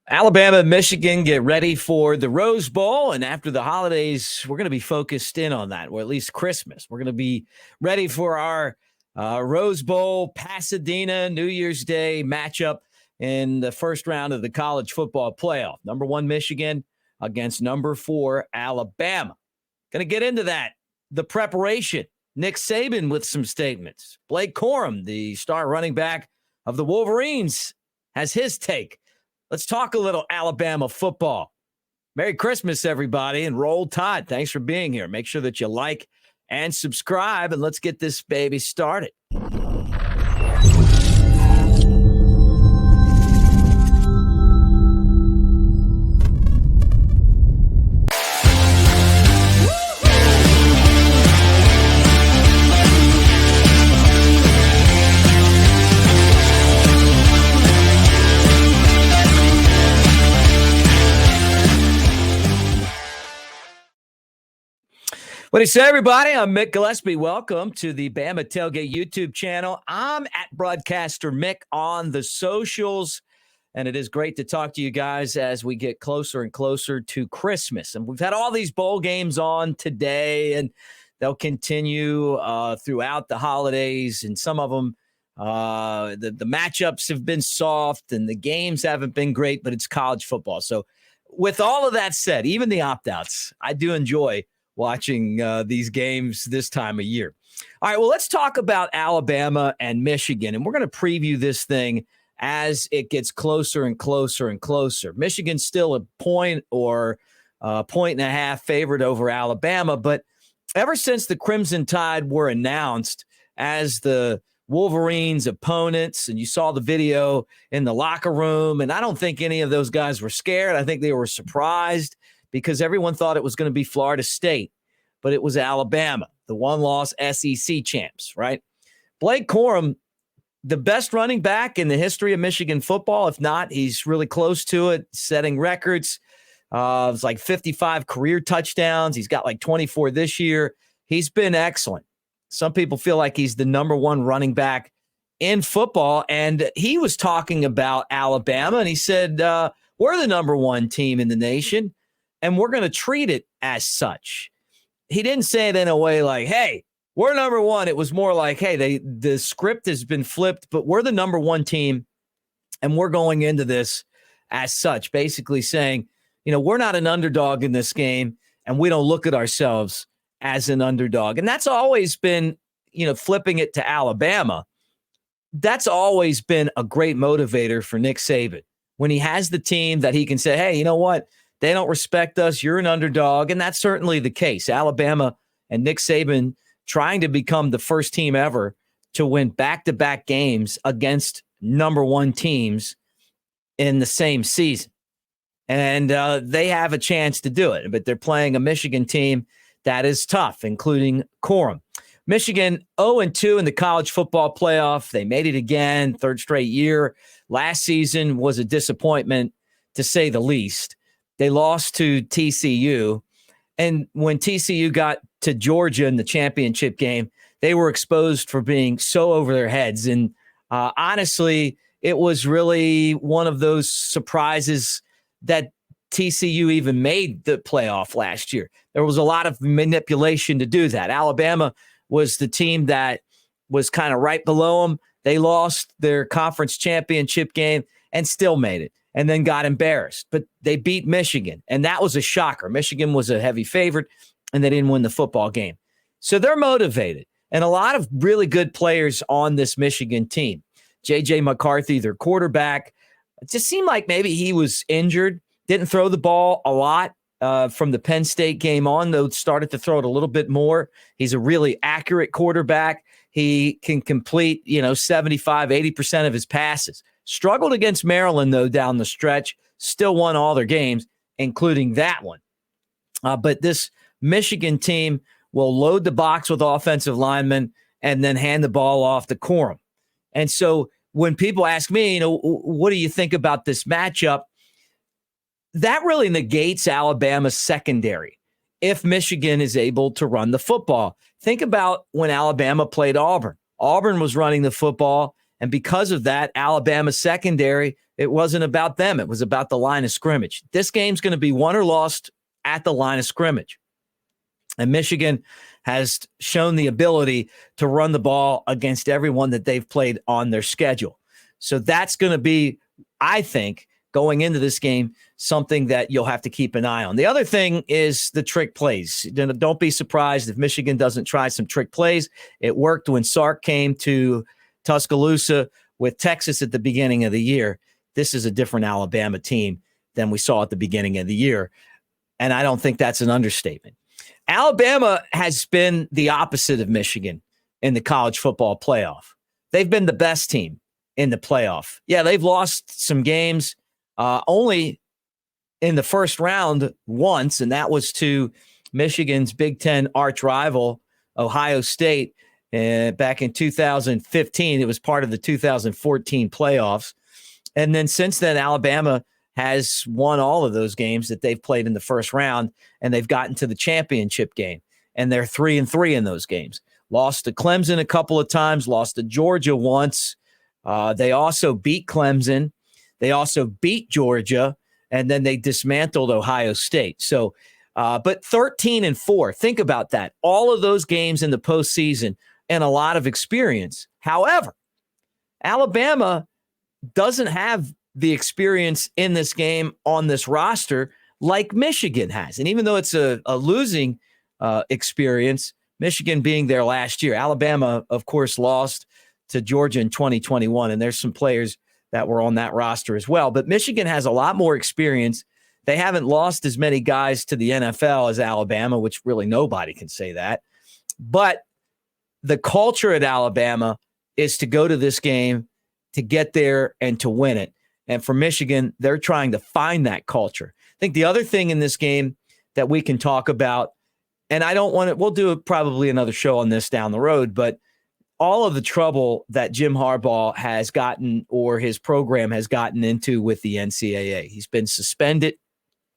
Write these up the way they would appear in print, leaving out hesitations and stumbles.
Alabama and Michigan get ready for the Rose Bowl. And after the holidays, we're going to be focused in on that, or at least Christmas. We're going to be ready for our Rose Bowl, Pasadena, New Year's Day matchup in the first round of the college football playoff. Number 1, Michigan against number 4, Alabama. Going to get into that. The preparation. Nick Saban with some statements. Blake Corum, the star running back of the Wolverines, has his take. Let's talk a little Alabama football. Merry Christmas, everybody, and roll tide. Thanks for being here. Make sure that you like and subscribe, and let's get this baby started. What do you say, everybody? I'm Mick Gillispie. Welcome to the Bama Tailgate YouTube channel. I'm at Broadcaster Mick on the socials, and it is great to talk to you guys as we get closer and closer to Christmas. And we've had all these bowl games on today, and they'll continue throughout the holidays. And some of them, the matchups have been soft, and the games haven't been great, but it's college football. So with all of that said, even the opt-outs, I do enjoy watching these games this time of year. All right, well, let's talk about Alabama and Michigan, and we're going to preview this thing as it gets closer and closer and closer. Michigan's still a point or a point and a half favorite over Alabama, but ever since the Crimson Tide were announced as the Wolverines' opponents, and you saw the video in the locker room, and I don't think any of those guys were scared. I think they were surprised, because everyone thought it was going to be Florida State, but it was Alabama, the one-loss SEC champs, right? Blake Corum, the best running back in the history of Michigan football. If not, he's really close to it, setting records. It's like 55 career touchdowns. He's got like 24 this year. He's been excellent. Some people feel like he's the number 1 running back in football, and he was talking about Alabama, and he said, we're the number 1 team in the nation, and we're going to treat it as such. He didn't say it in a way like, hey, we're number 1. It was more like, hey, the script has been flipped, but we're the number 1 team, and we're going into this as such, basically saying, we're not an underdog in this game, and we don't look at ourselves as an underdog. And that's always been, flipping it to Alabama, that's always been a great motivator for Nick Saban. When he has the team that he can say, hey, you know what? They don't respect us. You're an underdog. And that's certainly the case. Alabama and Nick Saban trying to become the first team ever to win back-to-back games against number 1 teams in the same season. And they have a chance to do it. But they're playing a Michigan team that is tough, including Corum. Michigan 0-2 in the college football playoff. They made it again, 3rd straight year. Last season was a disappointment, to say the least. They lost to TCU, and when TCU got to Georgia in the championship game, they were exposed for being so over their heads. And honestly, it was really one of those surprises that TCU even made the playoff last year. There was a lot of manipulation to do that. Alabama was the team that was kind of right below them. They lost their conference championship game and still made it, and then got embarrassed. But they beat Michigan, and that was a shocker. Michigan was a heavy favorite, and they didn't win the football game. So they're motivated, and a lot of really good players on this Michigan team. J.J. McCarthy, their quarterback, it just seemed like maybe he was injured, didn't throw the ball a lot from the Penn State game on, though started to throw it a little bit more. He's a really accurate quarterback. He can complete, 75, 80% of his passes. Struggled against Maryland, though, down the stretch. Still won all their games, including that one. But this Michigan team will load the box with offensive linemen and then hand the ball off to Corum. And so when people ask me, what do you think about this matchup? That really negates Alabama's secondary if Michigan is able to run the football. Think about when Alabama played Auburn. Auburn was running the football, And because of that, Alabama secondary, it wasn't about them. It was about the line of scrimmage. This game's going to be won or lost at the line of scrimmage. And Michigan has shown the ability to run the ball against everyone that they've played on their schedule. So that's going to be, I think, going into this game, something that you'll have to keep an eye on. The other thing is the trick plays. Don't be surprised if Michigan doesn't try some trick plays. It worked when Sark came to Tuscaloosa with Texas at the beginning of the year. This is a different Alabama team than we saw at the beginning of the year. And I don't think that's an understatement. Alabama has been the opposite of Michigan in the college football playoff. They've been the best team in the playoff. Yeah, they've lost some games only in the first round once, and that was to Michigan's Big Ten arch rival, Ohio State, back in 2015. It was part of the 2014 playoffs. And then since then, Alabama has won all of those games that they've played in the first round, and they've gotten to the championship game, and they're 3-3 in those games. Lost to Clemson a couple of times, lost to Georgia once. They also beat Clemson. They also beat Georgia, and then they dismantled Ohio State. So, but 13-4, think about that. All of those games in the postseason and a lot of experience. However, Alabama doesn't have the experience in this game on this roster like Michigan has. And even though it's a losing experience, Michigan being there last year, Alabama, of course, lost to Georgia in 2021. And there's some players that were on that roster as well. But Michigan has a lot more experience. They haven't lost as many guys to the NFL as Alabama, which really nobody can say that. But the culture at Alabama is to go to this game, to get there, and to win it. And for Michigan, they're trying to find that culture. I think the other thing in this game that we can talk about, and I don't want to, we'll do probably another show on this down the road, but all of the trouble that Jim Harbaugh has gotten, or his program has gotten into with the NCAA. He's been suspended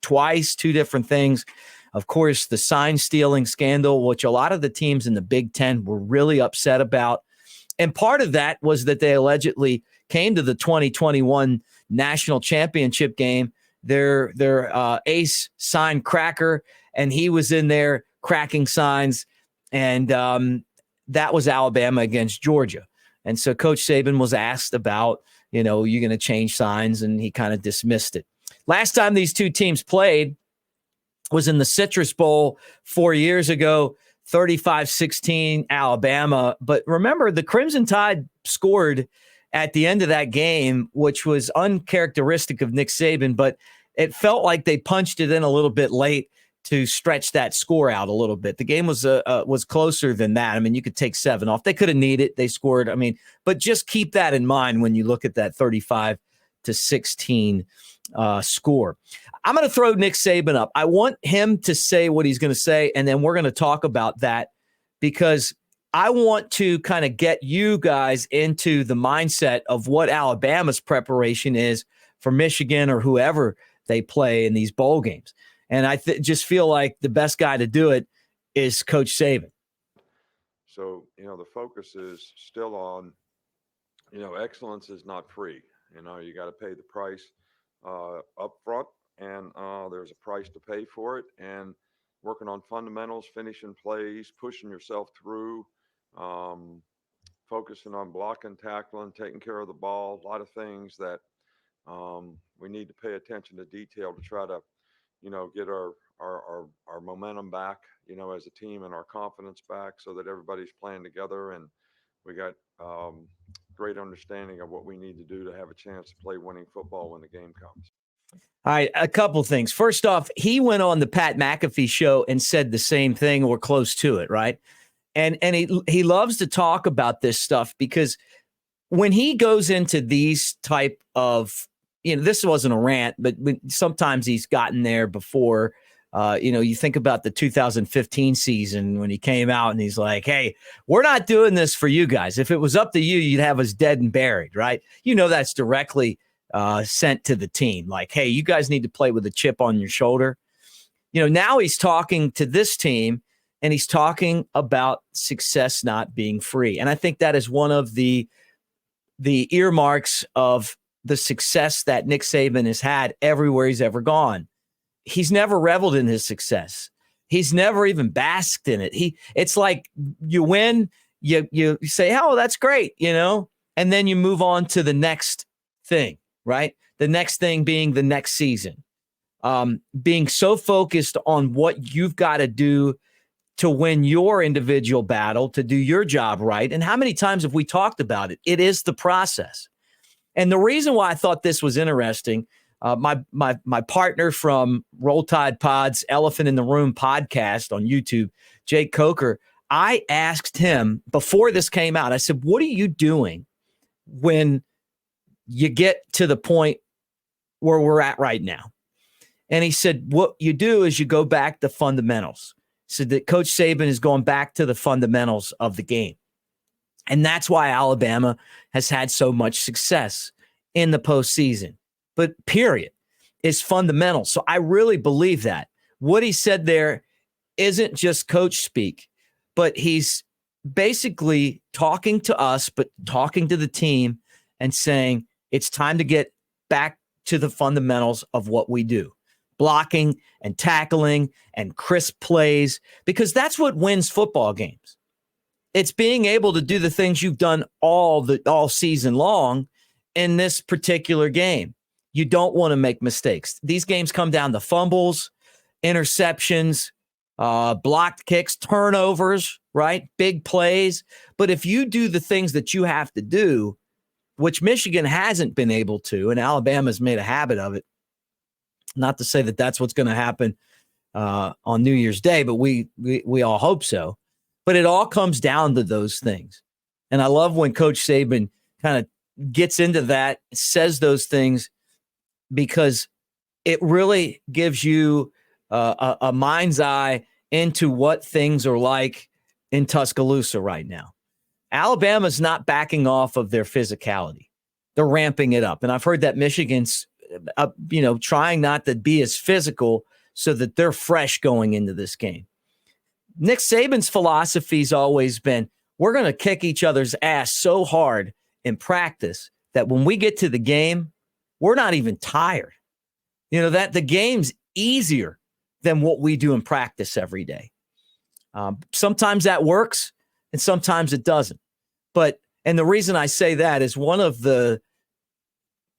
twice, two different things. Of course, the sign stealing scandal, which a lot of the teams in the Big Ten were really upset about. And part of that was that they allegedly came to the 2021 national championship game. Their ace signed cracker, and he was in there cracking signs. And that was Alabama against Georgia. And so Coach Saban was asked about, you're going to change signs, and he kind of dismissed it. Last time these two teams played was in the Citrus Bowl 4 years ago, 35-16 Alabama. But remember, the Crimson Tide scored at the end of that game, which was uncharacteristic of Nick Saban, but it felt like they punched it in a little bit late to stretch that score out a little bit. The game was closer than that. I mean, you could take 7 off. They could have needed it. They scored. I mean, but just keep that in mind when you look at that 35-16 score. I'm going to throw Nick Saban up. I want him to say what he's going to say, and then we're going to talk about that, because I want to kind of get you guys into the mindset of what Alabama's preparation is for Michigan or whoever they play in these bowl games. And I just feel like the best guy to do it is Coach Saban. So, the focus is still on, excellence is not free. You got to pay the price up front, and there's a price to pay for it. And working on fundamentals, finishing plays, pushing yourself through, focusing on blocking, tackling, taking care of the ball, a lot of things that we need to pay attention to detail to try to get our momentum back, as a team, and our confidence back, so that everybody's playing together and we got great understanding of what we need to do to have a chance to play winning football when the game comes. All right, a couple things. First off, he went on the Pat McAfee show and said the same thing or close to it, right? And he loves to talk about this stuff, because when he goes into these type of, this wasn't a rant, but sometimes he's gotten there before. You think about the 2015 season when he came out and he's like, hey, we're not doing this for you guys. If it was up to you, you'd have us dead and buried, right? That's directly sent to the team. Like, hey, you guys need to play with a chip on your shoulder. Now he's talking to this team, and he's talking about success not being free. And I think that is one of the the earmarks of the success that Nick Saban has had everywhere he's ever gone. He's never reveled in his success. He's never even basked in it. It's like you win, you say, oh, that's great, and then you move on to the next thing, right? The next thing being the next season. Being so focused on what you've got to do to win your individual battle, to do your job right. And how many times have we talked about it? It is the process. And the reason why I thought this was interesting, my partner from Roll Tide Pod's Elephant in the Room podcast on YouTube, Jake Coker, I asked him before this came out, I said, what are you doing when you get to the point where we're at right now? And he said, what you do is you go back to fundamentals. So that Coach Saban is going back to the fundamentals of the game. And that's why Alabama has had so much success in the postseason. But period, is fundamental. So I really believe that. What he said there isn't just coach speak, but he's basically talking to us, but talking to the team and saying it's time to get back to the fundamentals of what we do. Blocking and tackling and crisp plays, because that's what wins football games. It's being able to do the things you've done all season long in this particular game. You don't want to make mistakes. These games come down to fumbles, interceptions, blocked kicks, turnovers, right? Big plays. But if you do the things that you have to do, which Michigan hasn't been able to, and Alabama's made a habit of it, not to say that that's what's going to happen on New Year's Day, but we all hope so. But it all comes down to those things. And I love when Coach Saban kind of gets into that, says those things, because it really gives you a mind's eye into what things are like in Tuscaloosa right now. Alabama's not backing off of their physicality. They're ramping it up. And I've heard that Michigan's trying not to be as physical so that they're fresh going into this game. Nick Saban's philosophy's always been, we're going to kick each other's ass so hard in practice that when we get to the game, we're not even tired. That the game's easier than what we do in practice every day. Sometimes that works and sometimes it doesn't. And the reason I say that is one of the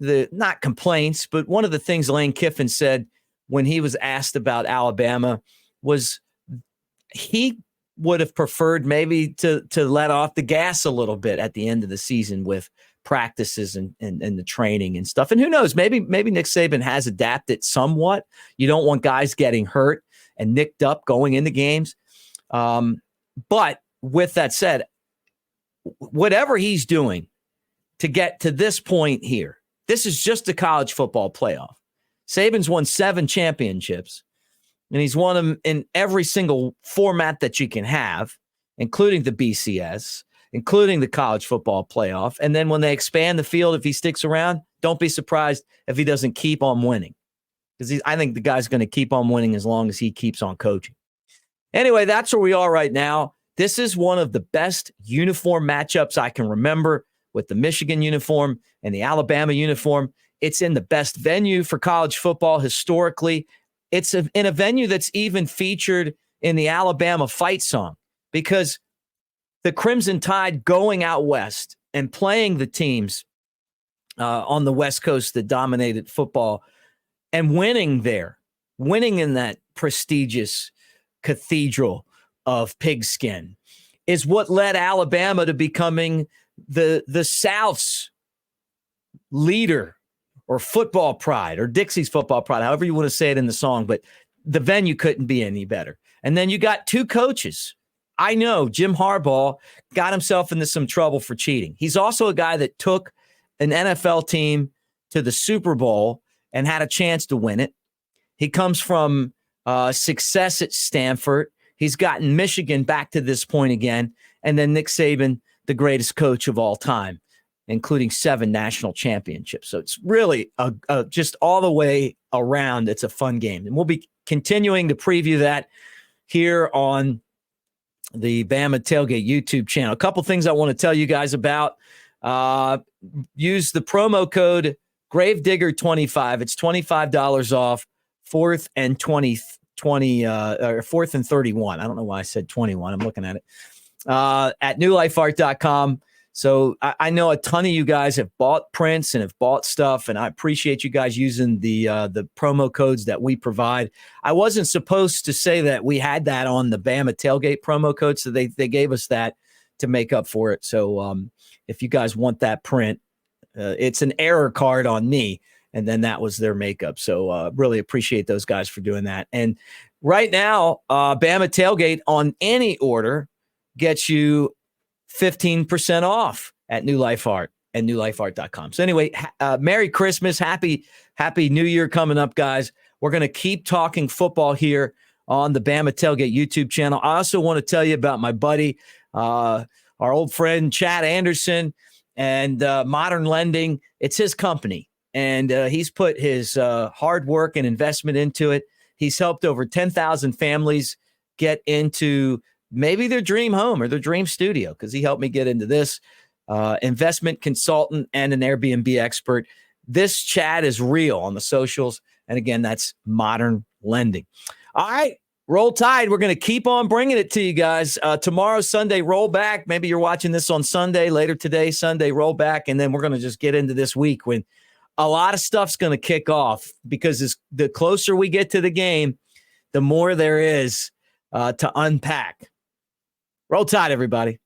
not complaints, but one of the things Lane Kiffin said when he was asked about Alabama was he would have preferred maybe to let off the gas a little bit at the end of the season with practices and the training and stuff. And who knows, maybe Nick Saban has adapted somewhat. You don't want guys getting hurt and nicked up going into games. But with that said, whatever he's doing to get to this point here, this is just a college football playoff. Saban's won 7 championships, and he's won them in every single format that you can have, including the BCS, including the college football playoff. And then when they expand the field, if he sticks around, don't be surprised if he doesn't keep on winning, because I think the guy's going to keep on winning as long as he keeps on coaching. Anyway, that's where we are right now. This is one of the best uniform matchups I can remember, with the Michigan uniform and the Alabama uniform. It's in the best venue for college football historically. It's in a venue that's even featured in the Alabama fight song, because the Crimson Tide going out west and playing the teams on the West Coast that dominated football and winning in that prestigious cathedral of pigskin is what led Alabama to becoming the South's leader, or football pride, or Dixie's football pride, however you want to say it in the song. But the venue couldn't be any better. And then you got 2 coaches. I know Jim Harbaugh got himself into some trouble for cheating. He's also a guy that took an NFL team to the Super Bowl and had a chance to win it. He comes from success at Stanford. He's gotten Michigan back to this point again. And then Nick Saban, the greatest coach of all time, including 7 national championships. So it's really just all the way around. It's a fun game. And we'll be continuing to preview that here on the Bama Tailgate YouTube channel. A couple things I want to tell you guys about. use the promo code Gravedigger25. It's $25 off 4th and 4th and 31. I don't know why I said 21. I'm looking at it at newlifeart.com. So I know a ton of you guys have bought prints and have bought stuff, and I appreciate you guys using the promo codes that we provide. I wasn't supposed to say that we had that on the Bama Tailgate promo code, so they gave us that to make up for it. So if you guys want that print, it's an error card on me, and then that was their makeup. So really appreciate those guys for doing that. And right now, Bama Tailgate on any order gets you 15% off at New Life Art and newlifeart.com. So anyway, Merry Christmas. Happy New Year coming up, guys. We're going to keep talking football here on the Bama Tailgate YouTube channel. I also want to tell you about my buddy, our old friend, Chad Anderson, and Modern Lending. It's his company, and he's put his hard work and investment into it. He's helped over 10,000 families get into maybe their dream home or their dream studio, because he helped me get into this. Investment consultant and an Airbnb expert. This Chad is real on the socials. And again, that's Modern Lending. All right, Roll Tide. We're going to keep on bringing it to you guys. Tomorrow, Sunday, roll back. Maybe you're watching this on Sunday, later today, Sunday, roll back. And then we're going to just get into this week when a lot of stuff's going to kick off, because the closer we get to the game, the more there is to unpack. Roll Tide, everybody.